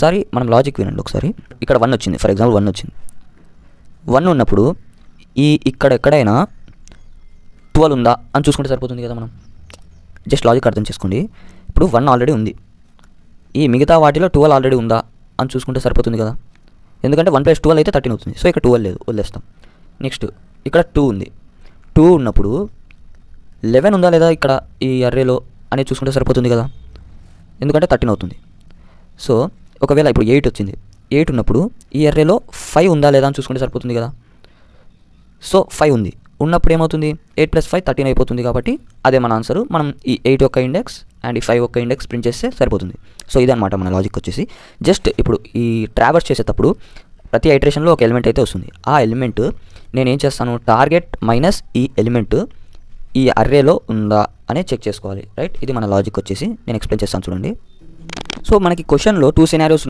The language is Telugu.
ఒకసారి మనం లాజిక్ వినండి ఒకసారి. ఇక్కడ 1 వచ్చింది, ఫర్ ఎగ్జాంపుల్ 1 వచ్చింది. 1 ఉన్నప్పుడు ఇక్కడ ఎక్కడైనా 12 ఉందా అని చూసుకుంటే సరిపోతుంది కదా. మనం జస్ట్ లాజిక్ అర్థం చేసుకోండి. ఇప్పుడు 1 ఆల్రెడీ ఉంది, ఈ మిగతా వాటిలో 12 ఆల్రెడీ ఉందా అని చూసుకుంటే సరిపోతుంది కదా. ఎందుకంటే 1 + 12 అయితే 13 అవుతుంది. సో ఇక్కడ 12 లేదు, వదిలేస్తాం. నెక్స్ట్ ఇక్కడ 2 ఉంది. 2 ఉన్నప్పుడు 11 ఉందా లేదా ఇక్కడ ఈ అర్రేలో అనేది చూసుకుంటే సరిపోతుంది కదా, ఎందుకంటే 13 అవుతుంది. సో ఒకవేళ ఇప్పుడు 8 వచ్చింది, 8 ఉన్నప్పుడు ఈ అర్రేలో 5 ఉందా లేదా అని చూసుకుంటే సరిపోతుంది కదా. సో 5 ఉంది, ఉన్నప్పుడు ఏమవుతుంది, 8 + 5 13 అయిపోతుంది. కాబట్టి అదే మన ఆన్సరు. మనం ఈ 8 యొక్క ఇండెక్స్ అండ్ ఈ 5 యొక్క ఇండెక్స్ ప్రింట్ చేస్తే సరిపోతుంది. సో ఇదనమాట మన లాజిక్ వచ్చేసి. జస్ట్ ఇప్పుడు ఈ ట్రావర్స్ చేసేటప్పుడు ప్రతి ఐటరేషన్లో ఒక ఎలిమెంట్ అయితే వస్తుంది. ఆ ఎలిమెంట్ నేనేం చేస్తాను, టార్గెట్ మైనస్ ఈ ఎలిమెంట్ ఈ అర్రేలో ఉందా అని చెక్ చేసుకోవాలి, రైట్. ఇది మన లాజిక్ వచ్చేసి. నేను ఎక్స్ప్లెయిన్ చేస్తాను చూడండి. సో మనకి క్వశ్చన్లో 2 సినారియోస్